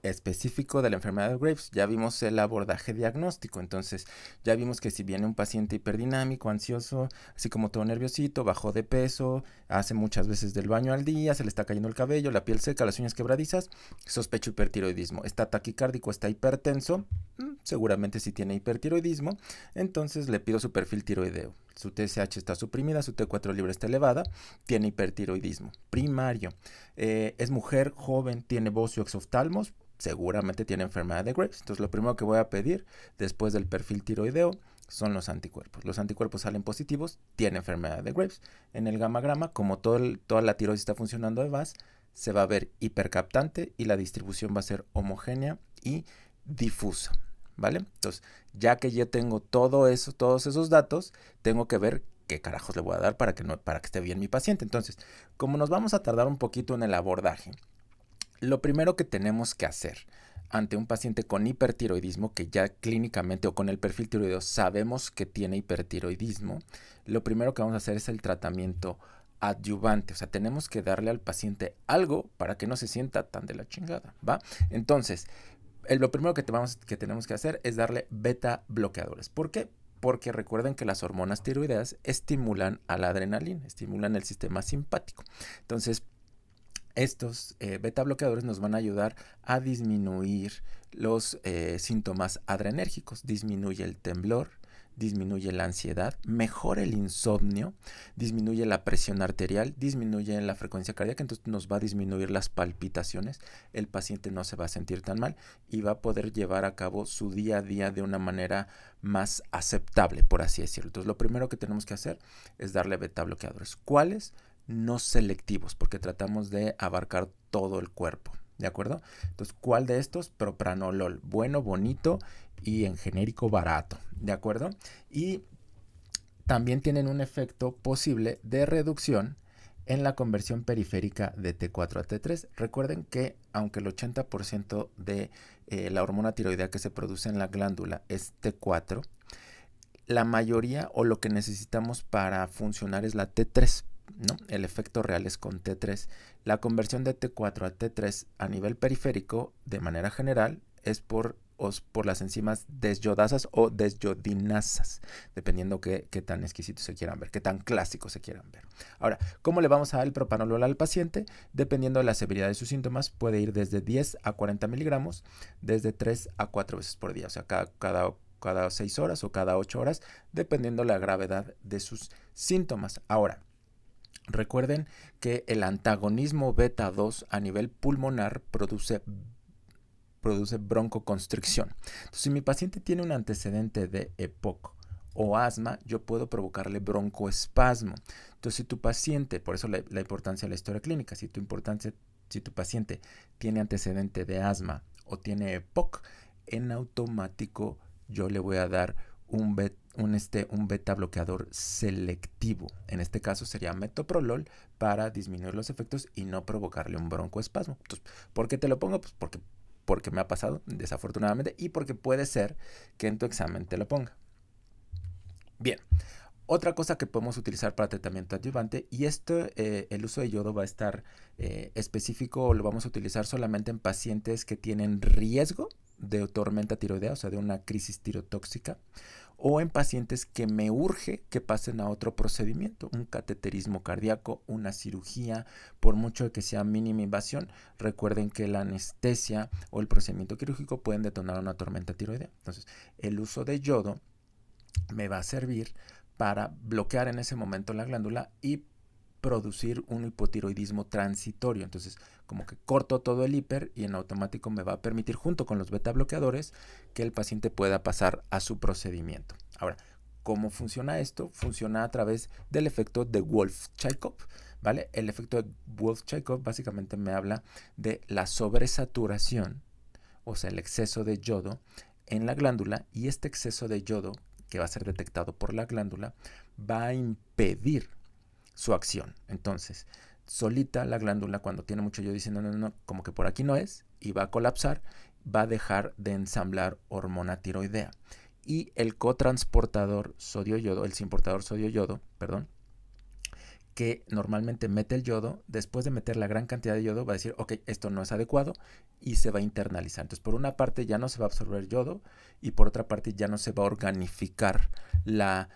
específico de la enfermedad de Graves. Ya vimos el abordaje diagnóstico, entonces ya vimos que si viene un paciente hiperdinámico, ansioso, así como todo nerviosito, bajó de peso, hace muchas veces del baño al día, se le está cayendo el cabello, la piel seca, las uñas quebradizas, sospecho hipertiroidismo. Está taquicárdico, está hipertenso, seguramente si tiene hipertiroidismo, entonces le pido su perfil tiroideo. Su TSH está suprimida, su T4 libre está elevada, tiene hipertiroidismo primario. Es mujer, joven, tiene bocio exoftalmos, seguramente tiene enfermedad de Graves. Entonces lo primero que voy a pedir después del perfil tiroideo son los anticuerpos. Los anticuerpos salen positivos, tiene enfermedad de Graves. En el gamagrama, como toda la tiroides está funcionando de VAS, se va a ver hipercaptante y la distribución va a ser homogénea y difusa, ¿vale? Entonces, ya que yo tengo todos esos datos, tengo que ver qué carajos le voy a dar para que esté bien mi paciente. Entonces, como nos vamos a tardar un poquito en el abordaje, lo primero que tenemos que hacer ante un paciente con hipertiroidismo, que ya clínicamente o con el perfil tiroideo sabemos que tiene hipertiroidismo, lo primero que vamos a hacer es el tratamiento adyuvante. O sea, tenemos que darle al paciente algo para que no se sienta tan de la chingada, ¿va? Entonces, lo primero que tenemos que hacer es darle beta bloqueadores. ¿Por qué? Porque recuerden que las hormonas tiroideas estimulan a la adrenalina, estimulan el sistema simpático. Entonces, estos beta bloqueadores nos van a ayudar a disminuir los síntomas adrenérgicos. Disminuye el temblor, disminuye la ansiedad, mejora el insomnio, disminuye la presión arterial, disminuye la frecuencia cardíaca, entonces nos va a disminuir las palpitaciones, el paciente no se va a sentir tan mal y va a poder llevar a cabo su día a día de una manera más aceptable, por así decirlo. Entonces lo primero que tenemos que hacer es darle beta bloqueadores. ¿Cuáles? No selectivos, porque tratamos de abarcar todo el cuerpo, ¿de acuerdo? Entonces, ¿cuál de estos? Propranolol, bueno, bonito y en genérico barato, ¿de acuerdo? Y también tienen un efecto posible de reducción en la conversión periférica de T4 a T3. Recuerden que aunque el 80% de la hormona tiroidea que se produce en la glándula es T4, la mayoría o lo que necesitamos para funcionar es la T3, ¿no? El efecto real es con T3. La conversión de T4 a T3 a nivel periférico, de manera general, es por las enzimas desyodasas o desyodinasas, dependiendo qué tan exquisitos se quieran ver, qué tan clásicos se quieran ver. Ahora, ¿cómo le vamos a dar el propanolol al paciente? Dependiendo de la severidad de sus síntomas, puede ir desde 10 a 40 miligramos, desde 3 a 4 veces por día, o sea, cada 6 horas o cada 8 horas, dependiendo la gravedad de sus síntomas. Ahora, recuerden que el antagonismo beta 2 a nivel pulmonar produce broncoconstricción. Entonces, si mi paciente tiene un antecedente de EPOC o asma, yo puedo provocarle broncoespasmo. Entonces, si tu paciente, por eso la importancia de la historia clínica, si tu paciente tiene antecedente de asma o tiene EPOC, en automático yo le voy a dar un beta bloqueador selectivo. En este caso sería metoprolol para disminuir los efectos y no provocarle un broncoespasmo. Entonces, ¿por qué te lo pongo? Pues porque me ha pasado, desafortunadamente, y porque puede ser que en tu examen te lo ponga. Bien, otra cosa que podemos utilizar para tratamiento adyuvante, y esto, el uso de yodo va a estar específico, o lo vamos a utilizar solamente en pacientes que tienen riesgo de tormenta tiroidea, o sea, de una crisis tirotóxica, o en pacientes que me urge que pasen a otro procedimiento, un cateterismo cardíaco, una cirugía, por mucho que sea mínima invasión. Recuerden que la anestesia o el procedimiento quirúrgico pueden detonar una tormenta tiroidea. Entonces, el uso de yodo me va a servir para bloquear en ese momento la glándula y producir un hipotiroidismo transitorio. Entonces, como que corto todo el hiper y en automático me va a permitir, junto con los beta bloqueadores, que el paciente pueda pasar a su procedimiento. Ahora, ¿cómo funciona esto? Funciona a través del efecto de Wolff-Chaikoff, ¿vale? El efecto de Wolff-Chaikoff básicamente me habla de la sobresaturación, o sea, el exceso de yodo en la glándula, y este exceso de yodo que va a ser detectado por la glándula va a impedir su acción. Entonces, solita la glándula, cuando tiene mucho yodo, dice no, como que por aquí no es, y va a colapsar, va a dejar de ensamblar hormona tiroidea. Y el cotransportador sodio-yodo, el simportador sodio-yodo, perdón, que normalmente mete el yodo, después de meter la gran cantidad de yodo va a decir, ok, esto no es adecuado y se va a internalizar. Entonces, por una parte ya no se va a absorber yodo y por otra parte ya no se va a organificar la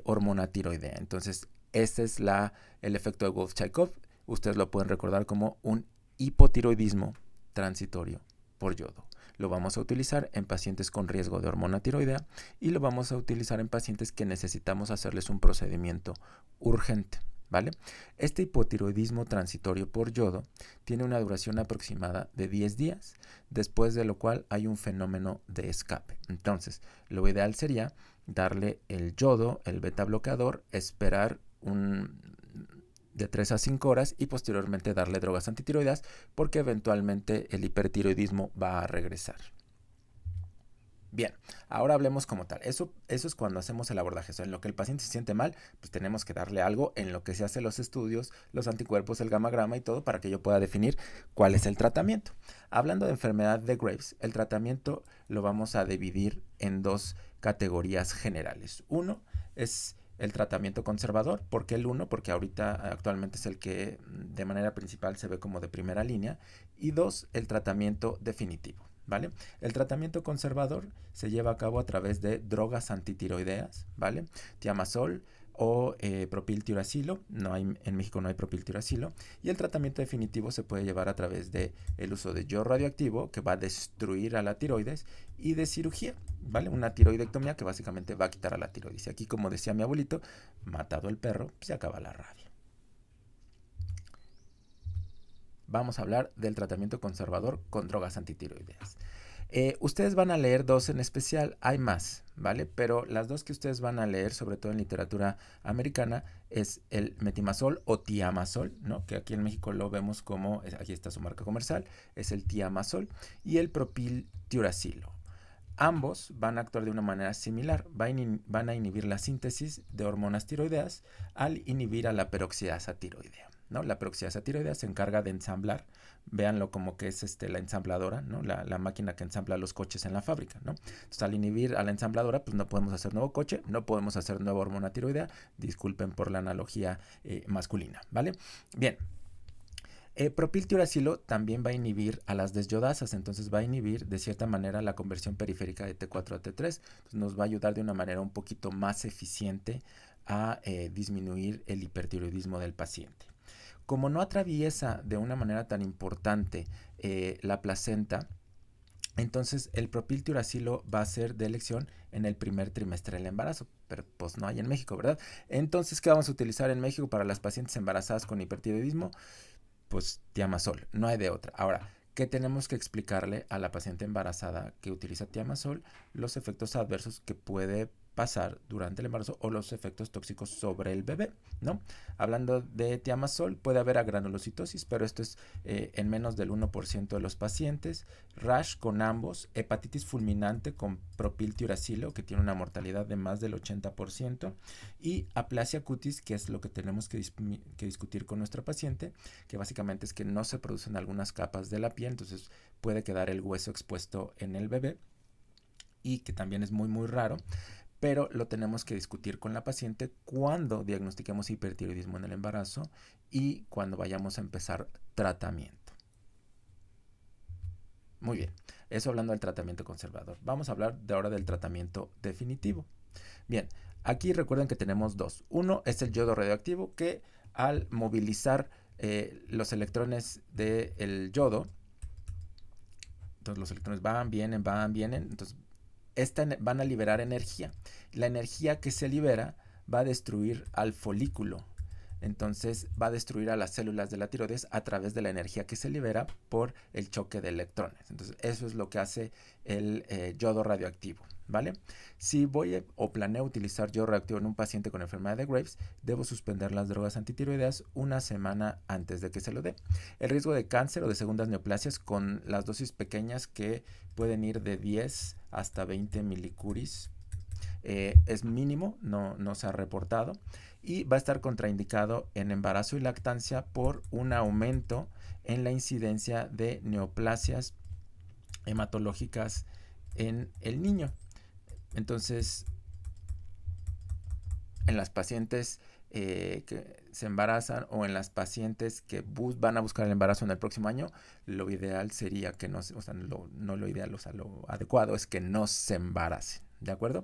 hormona tiroidea. Entonces, ese es el efecto de Wolff-Chaikoff. Ustedes lo pueden recordar como un hipotiroidismo transitorio por yodo. Lo vamos a utilizar en pacientes con riesgo de hormona tiroidea y lo vamos a utilizar en pacientes que necesitamos hacerles un procedimiento urgente, ¿vale? Este hipotiroidismo transitorio por yodo tiene una duración aproximada de 10 días, después de lo cual hay un fenómeno de escape. Entonces, lo ideal sería darle el yodo, el beta bloqueador, esperar de 3 a 5 horas y posteriormente darle drogas antitiroideas porque eventualmente el hipertiroidismo va a regresar. Bien, ahora hablemos como tal. Eso es cuando hacemos el abordaje. O sea, en lo que el paciente se siente mal, pues tenemos que darle algo, en lo que se hacen los estudios, los anticuerpos, el gamagrama y todo para que yo pueda definir cuál es el tratamiento. Hablando de enfermedad de Graves, el tratamiento lo vamos a dividir en dos categorías generales. Uno es el tratamiento conservador. ¿Por qué el uno? Porque ahorita actualmente es el que de manera principal se ve como de primera línea. Y dos, el tratamiento definitivo, ¿vale? El tratamiento conservador se lleva a cabo a través de drogas antitiroideas, ¿vale? Thiamazol o propiltiuracilo. En México no hay propiltiuracilo. Y el tratamiento definitivo se puede llevar a través de el uso de yodo radioactivo, que va a destruir a la tiroides, y de cirugía, ¿vale? Una tiroidectomía que básicamente va a quitar a la tiroides. Y aquí, como decía mi abuelito, matado el perro, se acaba la rabia. Vamos a hablar del tratamiento conservador con drogas antitiroideas. Ustedes van a leer dos en especial, hay más, ¿vale? Pero las dos que ustedes van a leer, sobre todo en literatura americana, es el metimazol o tiamazol, ¿no? Que aquí en México lo vemos como, aquí está su marca comercial, es el tiamazol, y el propiltiuracilo. Ambos van a actuar de una manera similar, van a inhibir la síntesis de hormonas tiroideas al inhibir a la peroxidasa tiroidea, ¿no? La peroxidasa tiroidea se encarga de ensamblar, véanlo como que es la ensambladora, ¿no? La máquina que ensambla los coches en la fábrica, ¿no? Entonces, al inhibir a la ensambladora, pues no podemos hacer nuevo coche, no podemos hacer nueva hormona tiroidea, disculpen por la analogía masculina, ¿vale? Bien. Propiltiuracilo también va a inhibir a las desyodasas, entonces va a inhibir de cierta manera la conversión periférica de T4 a T3, entonces nos va a ayudar de una manera un poquito más eficiente a disminuir el hipertiroidismo del paciente. Como no atraviesa de una manera tan importante la placenta, entonces el propiltiuracilo va a ser de elección en el primer trimestre del embarazo, pero pues no hay en México, ¿verdad? Entonces, ¿qué vamos a utilizar en México para las pacientes embarazadas con hipertiroidismo? Pues Thiamazol, no hay de otra. Ahora, ¿qué tenemos que explicarle a la paciente embarazada que utiliza Thiamazol? Los efectos adversos que puede pasar durante el embarazo o los efectos tóxicos sobre el bebé, ¿no? Hablando de Thiamazol, puede haber agranulocitosis, pero esto es en menos del 1% de los pacientes, rash con ambos, hepatitis fulminante con propiltiuracilo, que tiene una mortalidad de más del 80%, y aplasia cutis, que es lo que tenemos que discutir con nuestra paciente, que básicamente es que no se producen algunas capas de la piel, entonces puede quedar el hueso expuesto en el bebé, y que también es muy muy raro, pero lo tenemos que discutir con la paciente cuando diagnostiquemos hipertiroidismo en el embarazo y cuando vayamos a empezar tratamiento. Muy bien, eso hablando del tratamiento conservador. Vamos a hablar de ahora del tratamiento definitivo. Bien, aquí recuerden que tenemos dos. Uno es el yodo radioactivo, que al movilizar los electrones del yodo, entonces los electrones van, vienen, entonces van a liberar energía. La energía que se libera va a destruir al folículo. Entonces va a destruir a las células de la tiroides a través de la energía que se libera por el choque de electrones. Entonces eso es lo que hace el yodo radioactivo, ¿vale? Si voy o planeo utilizar yodo radioactivo en un paciente con enfermedad de Graves, debo suspender las drogas antitiroideas una semana antes de que se lo dé. El riesgo de cáncer o de segundas neoplasias con las dosis pequeñas, que pueden ir de 10 hasta 20 milicuris, es mínimo, no se ha reportado, y va a estar contraindicado en embarazo y lactancia por un aumento en la incidencia de neoplasias hematológicas en el niño. Entonces, en las pacientes que se embarazan o en las pacientes que van a buscar el embarazo en el próximo año, lo ideal sería que no, o sea, no lo ideal, o sea, lo adecuado es que no se embaracen, ¿de acuerdo?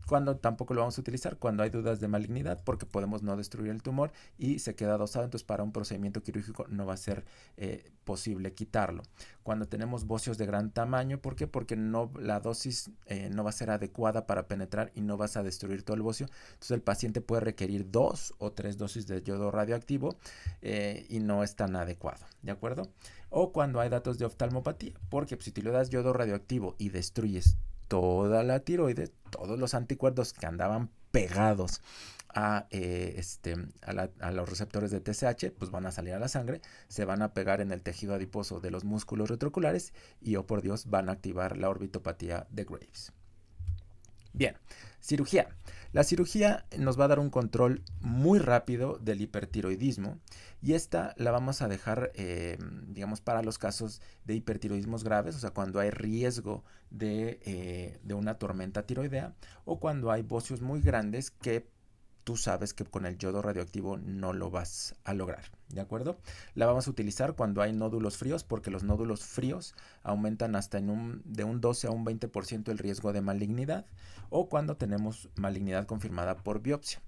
Cuando tampoco lo vamos a utilizar, cuando hay dudas de malignidad, porque podemos no destruir el tumor y se queda adosado, entonces para un procedimiento quirúrgico no va a ser posible quitarlo. Cuando tenemos bocios de gran tamaño, ¿por qué? Porque la dosis no va a ser adecuada para penetrar y no vas a destruir todo el bocio, entonces el paciente puede requerir 2 o 3 dosis de yodo radioactivo y no es tan adecuado, ¿de acuerdo? O cuando hay datos de oftalmopatía, porque pues, si te le das yodo radioactivo y destruyes toda la tiroides, todos los anticuerpos que andaban pegados a los receptores de TSH, pues van a salir a la sangre, se van a pegar en el tejido adiposo de los músculos retrooculares y, oh por Dios, van a activar la orbitopatía de Graves. Bien, cirugía. La cirugía nos va a dar un control muy rápido del hipertiroidismo y esta la vamos a dejar, digamos, para los casos de hipertiroidismos graves, o sea, cuando hay riesgo de una tormenta tiroidea o cuando hay bocios muy grandes que tú sabes que con el yodo radioactivo no lo vas a lograr, ¿de acuerdo? La vamos a utilizar cuando hay nódulos fríos porque los nódulos fríos aumentan hasta de un 12 a un 20% el riesgo de malignidad o cuando tenemos malignidad confirmada por biopsia.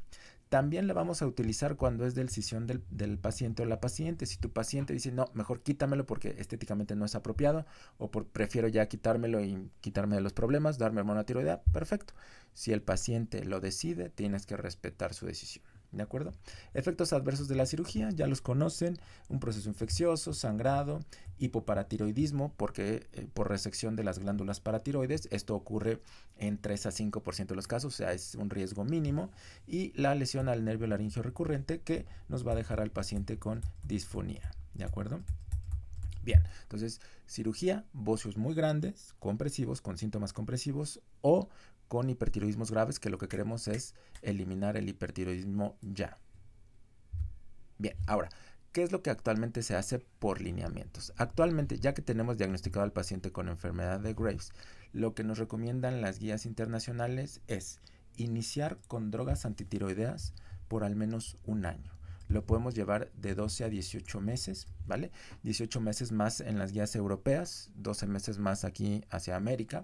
También la vamos a utilizar cuando es decisión del paciente o la paciente. Si tu paciente dice, no, mejor quítamelo porque estéticamente no es apropiado o prefiero ya quitármelo y quitarme de los problemas, darme hormona tiroidea, perfecto. Si el paciente lo decide, tienes que respetar su decisión. ¿De acuerdo? Efectos adversos de la cirugía, ya los conocen, un proceso infeccioso, sangrado, hipoparatiroidismo, porque por resección de las glándulas paratiroides, esto ocurre en 3 a 5% de los casos, o sea, es un riesgo mínimo, y la lesión al nervio laringio recurrente que nos va a dejar al paciente con disfonía, ¿de acuerdo? Bien, entonces, cirugía, bocios muy grandes, compresivos, con síntomas compresivos o con hipertiroidismos graves, que lo que queremos es eliminar el hipertiroidismo ya. Bien, ahora, ¿qué es lo que actualmente se hace por lineamientos? Actualmente, ya que tenemos diagnosticado al paciente con enfermedad de Graves, lo que nos recomiendan las guías internacionales es iniciar con drogas antitiroideas por al menos un año. Lo podemos llevar de 12 a 18 meses, ¿vale? 18 meses más en las guías europeas, 12 meses más aquí hacia América.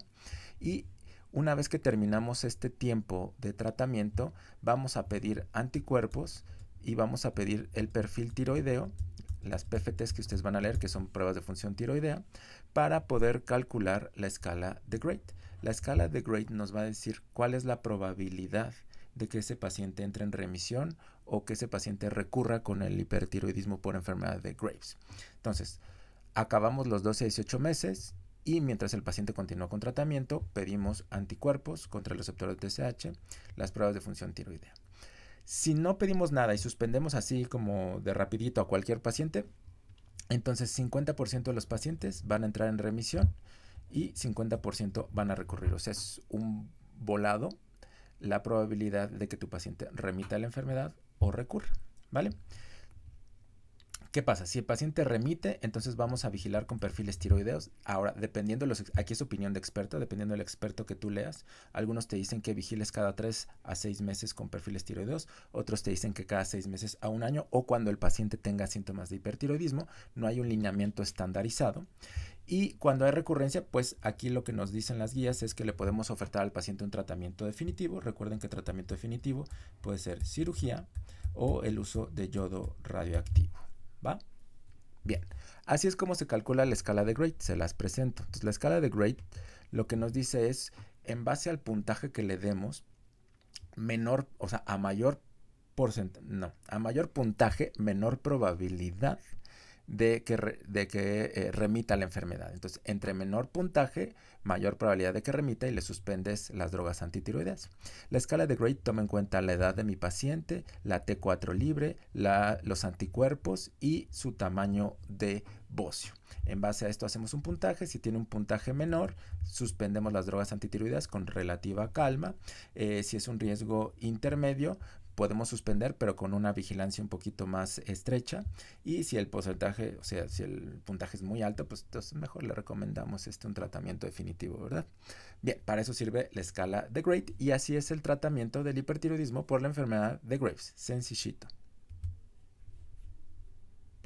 Y una vez que terminamos este tiempo de tratamiento, vamos a pedir anticuerpos y vamos a pedir el perfil tiroideo, las PFTs que ustedes van a leer, que son pruebas de función tiroidea, para poder calcular la escala de Grade. La escala de Grade nos va a decir cuál es la probabilidad de que ese paciente entre en remisión o que ese paciente recurra con el hipertiroidismo por enfermedad de Graves. Entonces, acabamos los 12 a 18 meses y mientras el paciente continúa con tratamiento, pedimos anticuerpos contra el receptor de TSH, las pruebas de función tiroidea. Si no pedimos nada y suspendemos así como de rapidito a cualquier paciente, entonces 50% de los pacientes van a entrar en remisión y 50% van a recurrir. O sea, es un volado la probabilidad de que tu paciente remita la enfermedad o recurra, ¿vale? ¿Qué pasa? Si el paciente remite, entonces vamos a vigilar con perfiles tiroideos. Ahora, dependiendo aquí es opinión de experto, dependiendo del experto que tú leas, algunos te dicen que vigiles cada 3 a 6 meses con perfiles tiroideos, otros te dicen que cada 6 meses a un año o cuando el paciente tenga síntomas de hipertiroidismo. No hay un lineamiento estandarizado. Y cuando hay recurrencia, pues aquí lo que nos dicen las guías es que le podemos ofertar al paciente un tratamiento definitivo. Recuerden que el tratamiento definitivo puede ser cirugía o el uso de yodo radioactivo. ¿Va? Bien, así es como se calcula la escala de Grade, se las presento. Entonces la escala de Grade lo que nos dice es, en base al puntaje que le demos, menor, o sea, a mayor puntaje, menor probabilidad de que remita la enfermedad. Entonces, entre menor puntaje, mayor probabilidad de que remita y le suspendes las drogas antitiroideas. La escala de Grade toma en cuenta la edad de mi paciente, la T4 libre, los anticuerpos y su tamaño de bocio. En base a esto hacemos un puntaje. Si tiene un puntaje menor, suspendemos las drogas antitiroideas con relativa calma. Si es un riesgo intermedio, podemos suspender, pero con una vigilancia un poquito más estrecha. Y si el porcentaje, o sea, si el puntaje es muy alto, pues entonces mejor le recomendamos un tratamiento definitivo, ¿verdad? Bien, para eso sirve la escala de Great y así es el tratamiento del hipertiroidismo por la enfermedad de Graves. Sencillito.